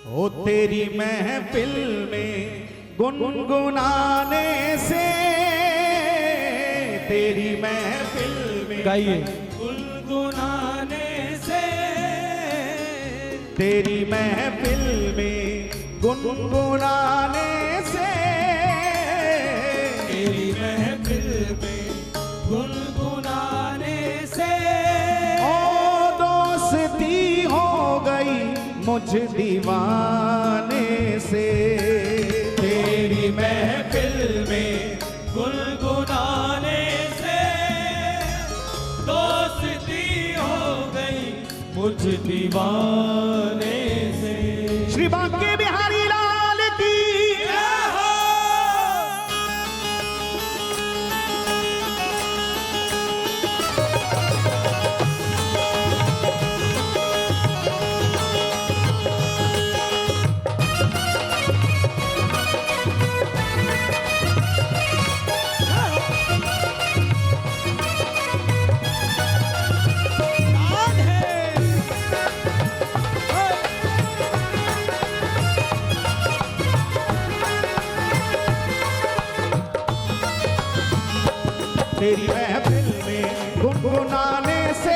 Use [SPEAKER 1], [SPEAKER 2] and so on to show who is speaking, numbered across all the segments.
[SPEAKER 1] ओ तेरी महफिल में गुनगुनाने से, तेरी महफिल में
[SPEAKER 2] गाइए।
[SPEAKER 1] गुनगुनाने से, तेरी महफिल में गुनगुनाने से,
[SPEAKER 3] तेरी महफिल में गुनगुनाने से,
[SPEAKER 1] ओ दोस्ती हो गई मुझ दीवाने से।
[SPEAKER 3] तेरी महफिल में गुनगुनाने से दोस्ती हो गई मुझ दीवाने से।
[SPEAKER 1] श्री बांके बिहारी लाल की तेरी महफिल में गुनगुनाने से,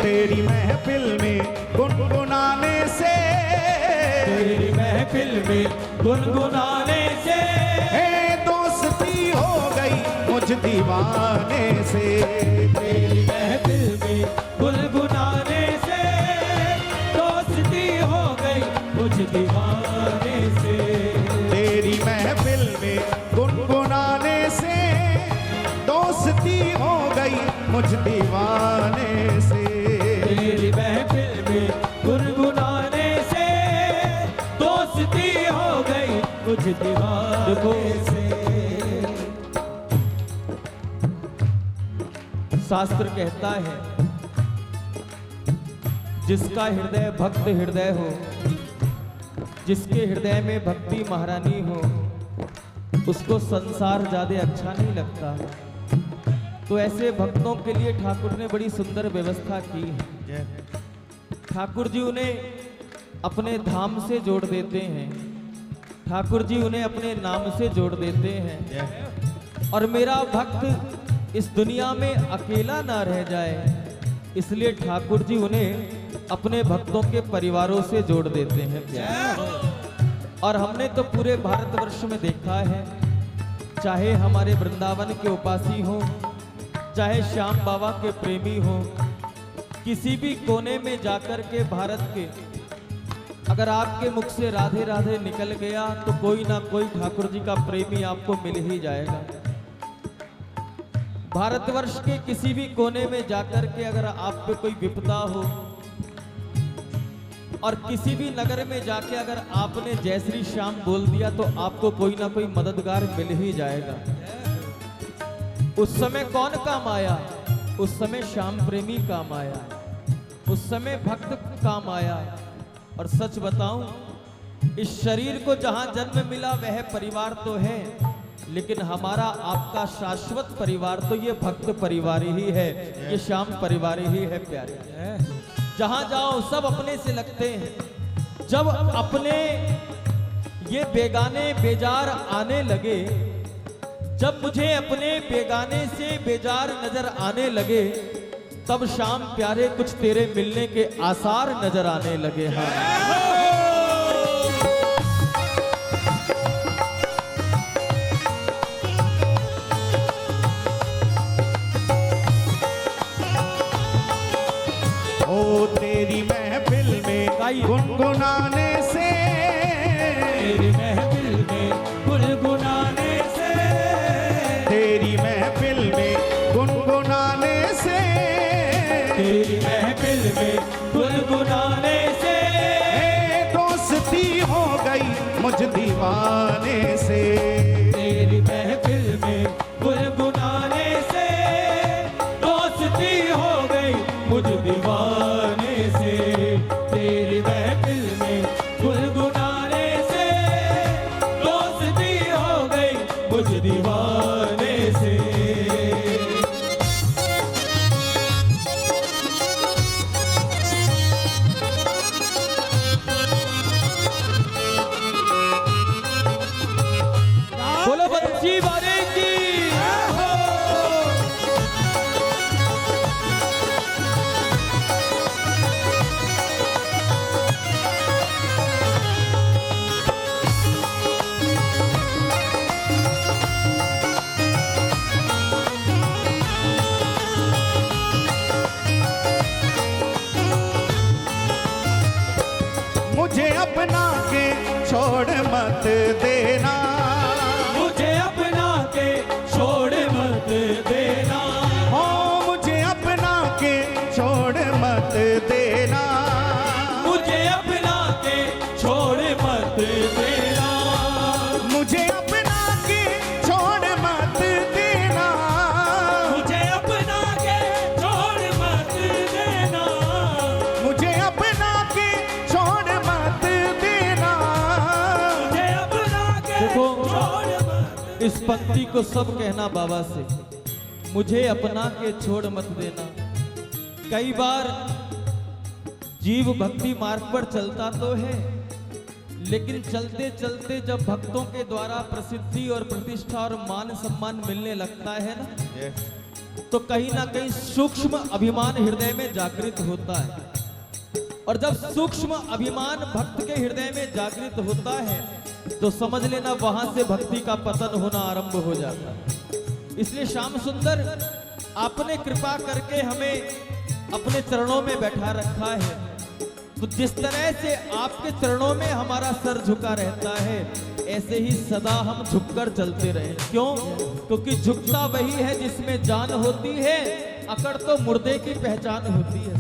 [SPEAKER 1] तेरी महफिल में गुनगुनाने से,
[SPEAKER 3] तेरी महफिल में गुनगुनाने से
[SPEAKER 1] दोस्ती हो गई मुझ दीवाने से।
[SPEAKER 3] तेरी महफिल में गुनगुनाने से दोस्ती हो गई मुझ दीवाने से।
[SPEAKER 1] तेरी महफिल में गुनगुनाने से दोस्ती हो गई मुझ दीवाने से।
[SPEAKER 3] तेरी महफिल में गुनगुनाने से दोस्ती हो गई मुझ दीवाने से।
[SPEAKER 2] शास्त्र कहता है जिसका हृदय भक्त हृदय हो, जिसके हृदय में भक्ति महारानी हो, उसको संसार ज्यादा अच्छा नहीं लगता। तो ऐसे भक्तों के लिए ठाकुर ने बड़ी सुंदर व्यवस्था की है। ठाकुर जी उन्हें अपने धाम से जोड़ देते हैं, ठाकुर जी उन्हें अपने नाम से जोड़ देते हैं। और मेरा भक्त इस दुनिया में अकेला ना रह जाए, इसलिए ठाकुर जी उन्हें अपने भक्तों के परिवारों से जोड़ देते हैं। और हमने तो पूरे भारतवर्ष में देखा है, चाहे हमारे वृंदावन के उपासी हो, चाहे श्याम बाबा के प्रेमी हो, किसी भी कोने में जाकर के भारत के अगर आपके मुख से राधे राधे निकल गया तो कोई ना कोई ठाकुर जी का प्रेमी आपको मिल ही जाएगा। भारतवर्ष के किसी भी कोने में जाकर के अगर आप पे कोई विपदा हो और किसी भी नगर में जाके अगर आपने जय श्री श्याम बोल दिया तो आपको कोई ना कोई मददगार मिल ही जाएगा। उस समय कौन काम आया? उस समय श्याम प्रेमी काम आया, उस समय भक्त काम आया। और सच बताऊं, इस शरीर को जहां जन्म मिला वह परिवार तो है, लेकिन हमारा आपका शाश्वत परिवार तो ये भक्त परिवार ही है, ये श्याम परिवार ही है प्यारे। जहां जाओ सब अपने से लगते हैं। जब अपने ये बेगाने बेजार आने लगे, जब मुझे अपने बेगाने से बेजार नजर आने लगे, तब श्याम प्यारे कुछ तेरे मिलने के आसार नजर आने लगे। हाँ,
[SPEAKER 1] ओ तेरी महफिल में गुनगुनाने से,
[SPEAKER 3] तेरी महफिल में गुनगुनाने से,
[SPEAKER 1] तेरी महफिल में गुनगुनाने से,
[SPEAKER 3] तेरी महफिल में गुनगुनाने से
[SPEAKER 1] दोस्ती हो गई मुझ दीवाने से।
[SPEAKER 3] तेरी महफिल में गुनगुनाने से दोस्ती हो गई मुझ दीवाने से। तेरी महफिल में गुनगुनाने से दोस्ती हो गई मुझ दीवाने से।
[SPEAKER 2] सच्ची बारे की।
[SPEAKER 1] मुझे अपना के छोड़ मत देना,
[SPEAKER 3] मुझे अपना के छोड़ मत देना,
[SPEAKER 1] हो मुझे अपना के छोड़ मत देना,
[SPEAKER 3] मुझे अपना के छोड़ मत देना,
[SPEAKER 1] मुझे अपना के छोड़ मत देना,
[SPEAKER 3] मुझे अपना के छोड़ मत देना,
[SPEAKER 1] मुझे अपना के छोड़ मत देना।
[SPEAKER 3] मुझे अपना के
[SPEAKER 2] देखो,
[SPEAKER 3] छोड़ मत।
[SPEAKER 2] इस पंक्ति को सब कहना बाबा से, मुझे अपना के छोड़ मत देना। कई बार जीव भक्ति मार्ग पर चलता तो है, लेकिन चलते चलते जब भक्तों के द्वारा प्रसिद्धि और प्रतिष्ठा और मान सम्मान मिलने लगता है ना, तो कहीं ना कहीं सूक्ष्म अभिमान हृदय में जागृत होता है। और जब सूक्ष्म अभिमान भक्त के हृदय में जागृत होता है तो समझ लेना वहां से भक्ति का पतन होना आरंभ हो जाता है। इसलिए श्याम सुंदर आपने कृपा करके हमें अपने चरणों में बैठा रखा है, तो जिस तरह से आपके चरणों में हमारा सर झुका रहता है, ऐसे ही सदा हम झुककर चलते रहे। क्यों? क्योंकि झुकता वही है जिसमें जान होती है, अकड़ तो मुर्दे की पहचान होती है।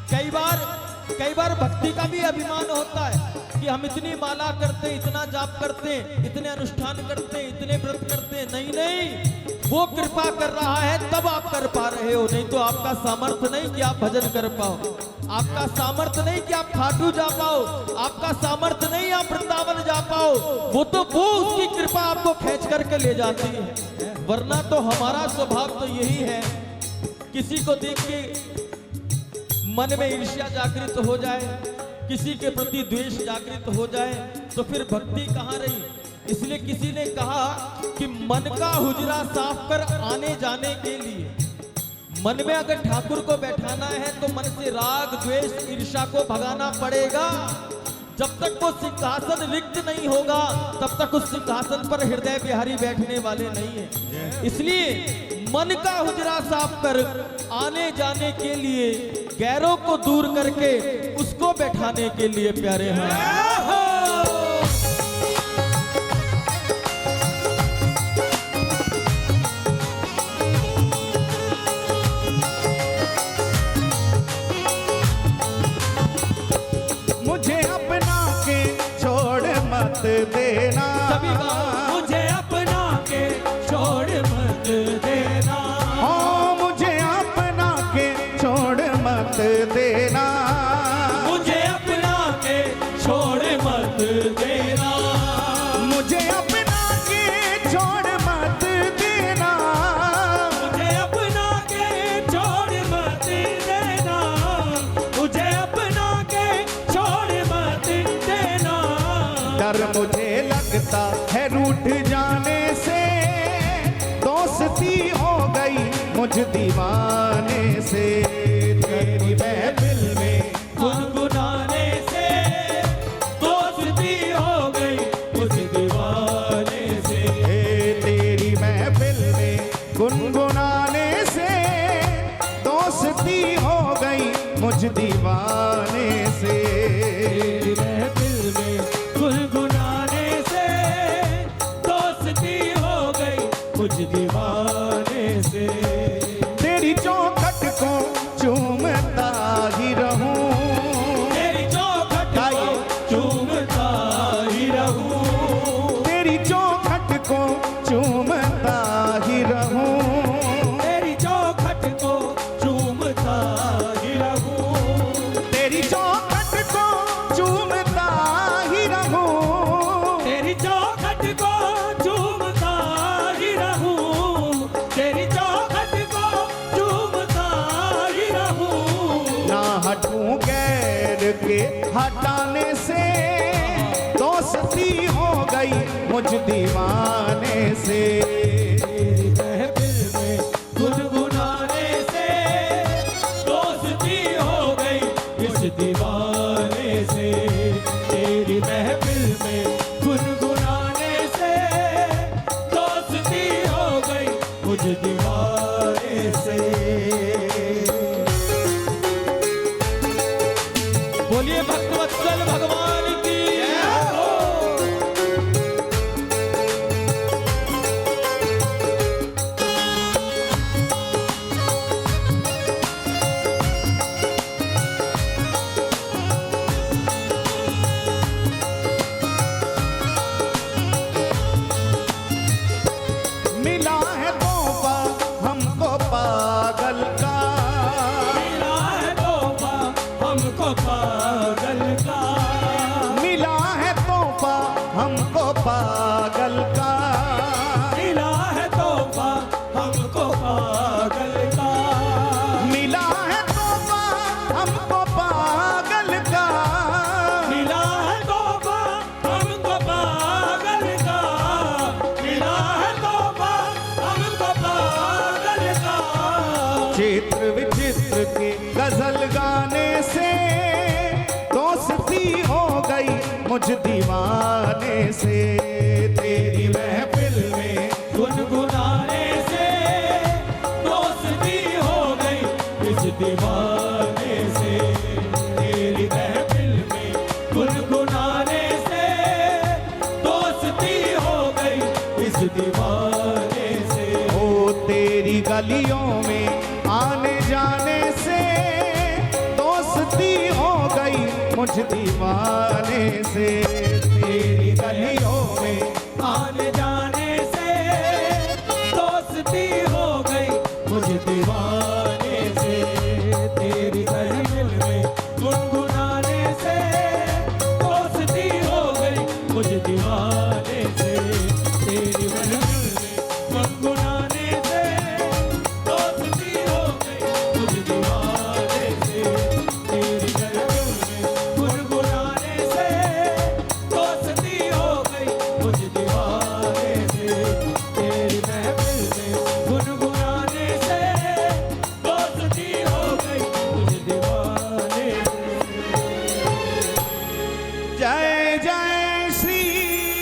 [SPEAKER 2] कई बार भक्ति का भी अभिमान होता है कि हम इतनी माला करते, इतना जाप करते, इतने अनुष्ठान करते, इतने व्रत करते। नहीं, वो कृपा कर रहा है तब आप कर पा रहे हो, नहीं तो आपका सामर्थ्य नहीं कि आप भजन कर पाओ, आपका सामर्थ्य नहीं कि आप खाटू जा पाओ, आपका सामर्थ्य नहीं आप वृंदावन जा पाओ। वो उसकी कृपा आपको खींच करके ले जाती है। वरना तो हमारा स्वभाव तो यही है, किसी को देख के मन में ईर्ष्या जागृत हो जाए, किसी के प्रति द्वेष जागृत हो जाए, तो फिर भक्ति कहाँ रही। इसलिए किसी ने कहा कि मन का हुजरा साफ कर आने जाने के लिए, मन में अगर ठाकुर को बैठाना है तो मन से राग द्वेष ईर्ष्या को भगाना पड़ेगा। जब तक वो सिंहासन रिक्त नहीं होगा तब तक उस सिंहासन पर हृदय बिहारी बैठने वाले नहीं है। इसलिए मन का हुजरा साफ कर आने जाने के लिए, गैरों को दूर करके उसको बैठाने के लिए प्यारे हैं।
[SPEAKER 1] मुझे अपना के छोड़ मत देना,
[SPEAKER 2] सभी का
[SPEAKER 3] मुझे अपना के छोड़ मत देना,
[SPEAKER 1] हो मुझे अपना के छोड़ मत देना,
[SPEAKER 3] मुझे अपना के छोड़ मत देना,
[SPEAKER 1] मुझे अपना के छोड़ मत देना,
[SPEAKER 3] मुझे अपना के छोड़ मत देना, मुझे अपना के छोड़ मत देना।
[SPEAKER 1] डर मुझे लगता है रूठ जाने से, दोस्ती हो गई मुझ दीवाने से, तेरी महफिल में
[SPEAKER 3] गुनगुनाने से दोस्ती हो गई मुझ दीवाने से,
[SPEAKER 1] तेरी महफिल में गुनगुनाने से, दोस्ती हो गई मुझ दीवाने से।
[SPEAKER 3] तेरी महफिल में गुनगुनाने से दोस्ती हो गई मुझ दीवाने से,
[SPEAKER 1] तेरी चौखट को चूमता ही रहूं,
[SPEAKER 3] तेरी चौखट को चूमता ही रहूं,
[SPEAKER 1] तेरी चौखट को चूमता ही रहूं,
[SPEAKER 3] तेरी चौखट को चूमता ही रहूं,
[SPEAKER 1] तेरी चौखट को चूमता ही रहूं,
[SPEAKER 3] तेरी चौखट को चूमता ही रहूं, तेरी चौखट को चूमता ही रहूं।
[SPEAKER 1] ना हटूं गैर के हटाने से, दोस्ती हो गई मुझ दीवाने से,
[SPEAKER 2] वत्सल भगवान की जय हो।
[SPEAKER 1] मिला है तोहफा हमको पागल का,
[SPEAKER 3] मिला है तोहफा हमको पागल का,
[SPEAKER 1] मिला है तोहफा हमको पागल का,
[SPEAKER 3] मिला है तोहफा हमको पागल का,
[SPEAKER 1] मिला है तोहफा हमको पागल का,
[SPEAKER 3] मिला है तोहफा हमको पागल का, मिला है तोहफा हमको पागल का।
[SPEAKER 1] चित्र विचित्र के गजल गाने से दोस्ती हो गई मुझ दीवाने से, तेरी महफिल में
[SPEAKER 3] गुनगुनाने से दोस्ती हो गई इस दीवाने से, तेरी महफिल में गुनगुनाने से दोस्ती हो गई इस दीवाने से।
[SPEAKER 1] ओ तेरी गलियों में आने जाने से दोस्ती हो गई मुझ दीवाने से, तेरी गलियों में
[SPEAKER 3] आने जाने से दोस्ती हो गई मुझ दीवाने से, तेरी महफिल में गुनगुनाने से दोस्ती हो गई मुझ दीवाने से, तेरी महफिल में गुनगुनाने से दोस्ती हो गई मुझ दीवाने से, तेरी महफिल में गुनगुनाने से दोस्ती हो गई मुझ दीवाने से, तेरी महफिल में गुनगुनाने से दोस्ती हो गई मुझ दीवाने से।
[SPEAKER 1] जय जय श्री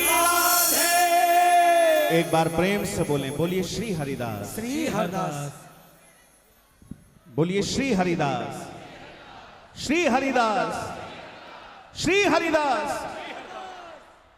[SPEAKER 3] राधे।
[SPEAKER 1] एक बार प्रेम से बोलें, बोलिए श्री हरिदास,
[SPEAKER 3] श्री हरदास,
[SPEAKER 1] बोलिए श्री हरिदास, श्री हरिदास, श्री हरिदास।